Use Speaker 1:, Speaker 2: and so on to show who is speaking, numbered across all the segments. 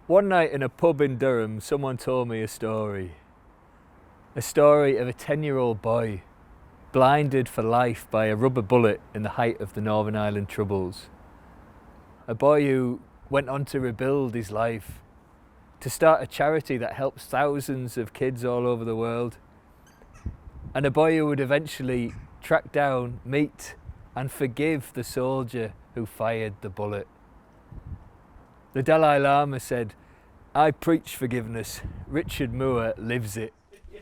Speaker 1: One night in a pub in Durham, someone told me a story. A story of a 10-year-old boy blinded for life by a rubber bullet in the height of the Northern Ireland Troubles. A boy who went on to rebuild his life, to start a charity that helps thousands of kids all over the world. And a boy who would eventually track down, meet and forgive the soldier who fired the bullet. The Dalai Lama said, "I preach forgiveness. Richard Moore lives it."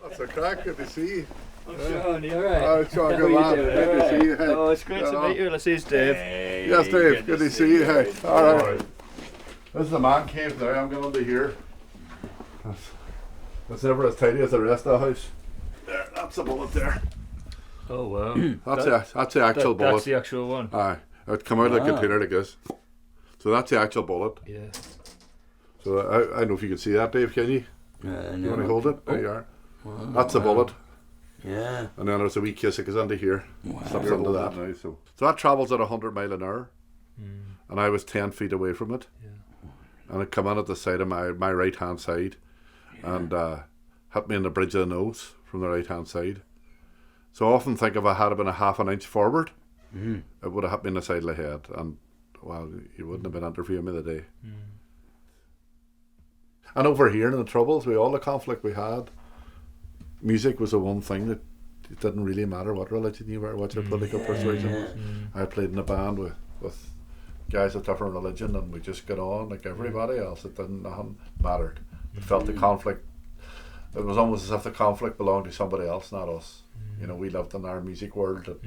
Speaker 2: That's a crack, good to see you.
Speaker 1: Oh, Sean, you alright?
Speaker 2: Oh, Sean, good man. Good to see you. Hey.
Speaker 1: Oh, it's great to meet you. This is Dave.
Speaker 2: Hey, yes, Dave, good to see you. Hey. All right. This is the man cave now. I'm going to here. That's never as tidy as the rest of the house. There, that's the bullet there.
Speaker 1: Oh, wow.
Speaker 2: That's the actual bullet.
Speaker 1: That's the actual one.
Speaker 2: Aye. It come out of the container like this. So that's the actual bullet.
Speaker 1: Yeah.
Speaker 2: So I don't know if you can see that, Dave, can you? You want to hold it? There you are.
Speaker 3: Wow.
Speaker 2: That's the bullet.
Speaker 3: Yeah.
Speaker 2: And then there's a wee kiss that goes into here.
Speaker 3: Wow.
Speaker 2: Slips into that now. So that travels at 100 mile an hour. And I was 10 feet away from it.
Speaker 1: Yeah.
Speaker 2: And it come in at the side of my right hand side and hit me in the bridge of the nose from the right hand side. So I often think if I had been a half an inch forward, it would have hit me in the side of the head, and well, you wouldn't have been interviewing me today. And over here in the Troubles, with all the conflict we had, music was the one thing that it didn't really matter what religion you were, what your political persuasion was. I played in a band with guys of different religion, and we just got on like everybody else. It didn't, nothing mattered. We felt the conflict. It was almost as if the conflict belonged to somebody else, not us. You know, we lived in our music world, and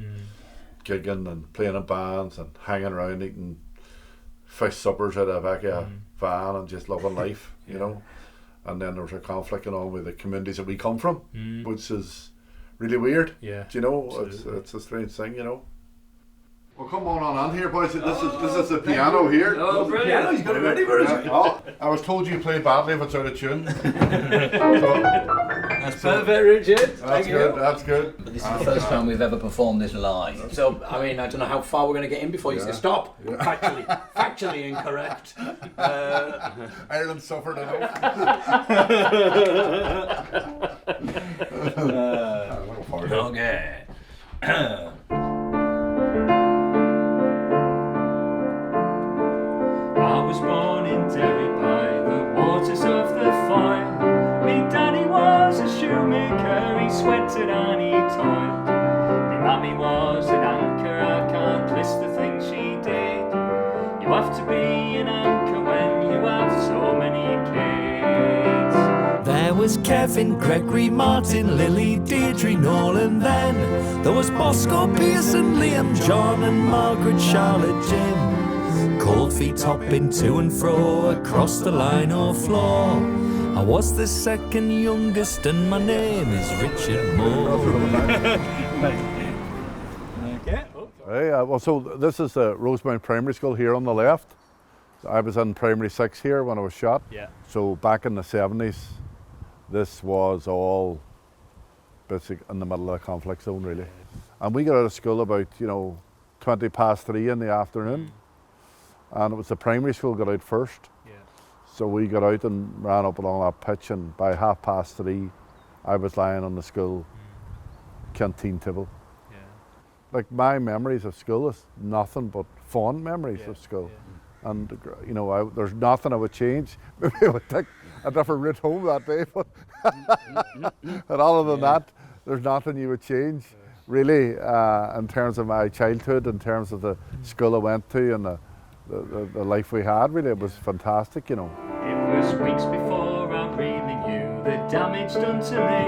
Speaker 2: gigging and playing in bands and hanging around eating fish suppers out of a van and just loving life, you know. And then there was a conflict going on with the communities that we come from, which is really weird.
Speaker 1: Yeah.
Speaker 2: Do you know? It's a strange thing, you know. Well, come on here, boys. This is the piano here.
Speaker 1: Oh, brilliant.
Speaker 3: He's got it ready for us.
Speaker 2: Oh, I was told you play badly if it's out of tune.
Speaker 3: That's perfect, Richard.
Speaker 2: That's good. That's good.
Speaker 3: But this is the first time we've ever performed this live. So, I mean, I don't know how far we're going to get in before you say stop.
Speaker 2: Yeah.
Speaker 3: Factually incorrect.
Speaker 2: Ireland suffered enough.
Speaker 3: Okay.
Speaker 1: I was born in Derry by the waters of the Foyle. Me daddy was a shoemaker, he sweated and he toiled. Me mammy was an anchor, I can't list the things she did. You have to be an anchor when you have so many kids.
Speaker 4: There was Kevin, Gregory, Martin, Lily, Deirdre, Nolan. Then there was Bosco, Pearson, Liam, John and Margaret, Charlotte, Jim. Cold feet hopping to and fro across the line or floor. I was the second youngest and my name is Richard Moore.
Speaker 1: Okay.
Speaker 2: Hey, well, so this is the Rosemount Primary School here on the left. I was in primary 6 here when I was shot.
Speaker 1: Yeah.
Speaker 2: So back in the 70s, this was all basic in the middle of the conflict zone, really. And we got out of school about 20 past 3 in the afternoon, and it was the primary school got out first.
Speaker 1: Yeah.
Speaker 2: So we got out and ran up along that pitch, and by 3:30, I was lying on the school canteen table.
Speaker 1: Yeah.
Speaker 2: Like, my memories of school is nothing but fond memories of school.
Speaker 1: Yeah.
Speaker 2: And there's nothing I would change. Maybe I would take a different route home that day, but and other than that, there's nothing you would change, really, in terms of my childhood, in terms of the school I went to and the life we had. Really, it was fantastic, you know.
Speaker 1: It was weeks before I really knew the damage done to me.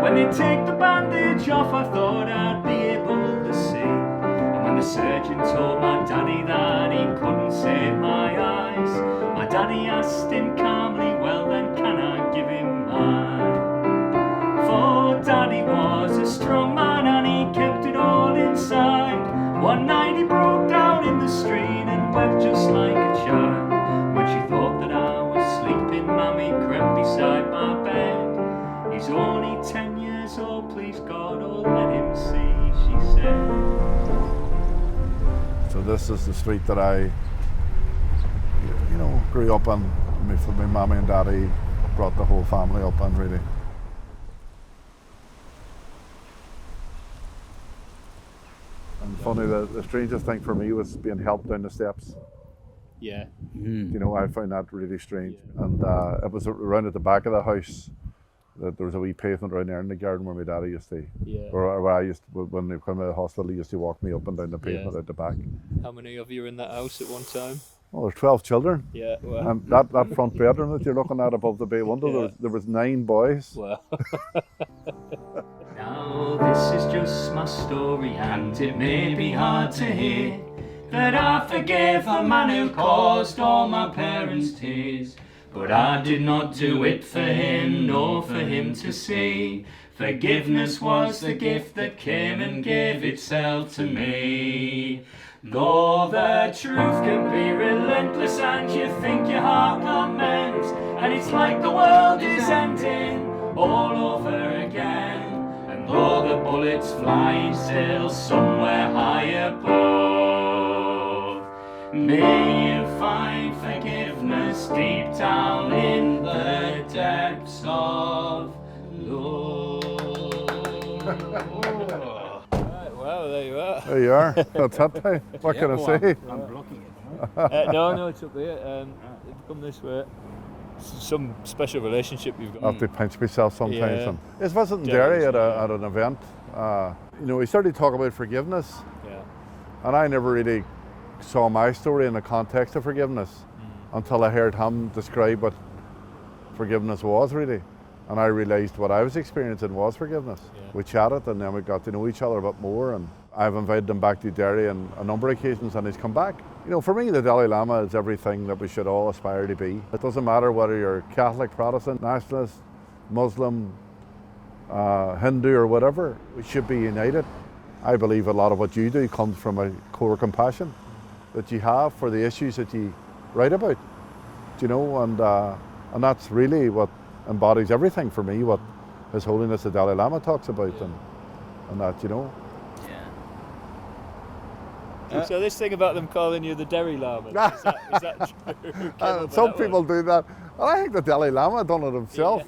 Speaker 1: When they take the bandage off, I thought I'd be able to see. And when the surgeon told my daddy that he couldn't save my eyes, my daddy asked him calmly, well then can I give him mine? For daddy was a strong man and he kept it all inside. One night he broke down in the street and wept just like a child. When she thought that I was sleeping, Mammy crept beside my bed. He's only 10 years old, please God, oh let him see, she said.
Speaker 2: So this is the street that I, grew up and my mommy and daddy brought the whole family up and really. And funny, the strangest thing for me was being helped down the steps.
Speaker 5: Yeah.
Speaker 2: You know, I found that really strange. And it was around at the back of the house that there was a wee pavement around there in the garden where my daddy used to,
Speaker 5: Yeah.
Speaker 2: or where I used to, when they come out of the hospital, he used to walk me up and down the pavement out the back.
Speaker 5: How many of you were in that house at one time?
Speaker 2: Well, there's 12 children.
Speaker 5: Yeah. Well.
Speaker 2: And that front bedroom that you're looking at above the bay window, there was 9 boys.
Speaker 5: Well.
Speaker 1: Now this is just my story, and it may be hard to hear that I forgive a man who caused all my parents' tears. But I did not do it for him, nor for him to see. Forgiveness was the gift that came and gave itself to me. Though the truth can be relentless and you think your heart can't mend, and it's like the world is ending all over again. And though the bullets fly still somewhere high above, may you find forgiveness deep down in the depths of love.
Speaker 5: Right, well, there you are.
Speaker 2: There you are. That's that time. What can I say?
Speaker 3: I'm blocking it.
Speaker 5: No, it's up here. Come this way. Some special relationship you've
Speaker 2: I
Speaker 5: got.
Speaker 2: have to pinch myself sometimes.
Speaker 5: Yeah.
Speaker 2: And I was visiting Derry at an event. You know, we started talking about forgiveness,
Speaker 5: Yeah.
Speaker 2: and I never really saw my story in the context of forgiveness until I heard him describe what forgiveness was really. And I realised what I was experiencing was forgiveness.
Speaker 5: Yeah.
Speaker 2: We chatted and then we got to know each other a bit more, and I've invited him back to Derry on a number of occasions and he's come back. You know, for me the Dalai Lama is everything that we should all aspire to be. It doesn't matter whether you're Catholic, Protestant, nationalist, Muslim, Hindu or whatever, we should be united. I believe a lot of what you do comes from a core compassion that you have for the issues that you write about. You know, and that's really what embodies everything for me, what His Holiness the Dalai Lama talks about, and that, you know.
Speaker 5: So this thing about them calling you the Derry Lama, is that true?
Speaker 2: Some people do that. And I think the Dalai Lama done it himself.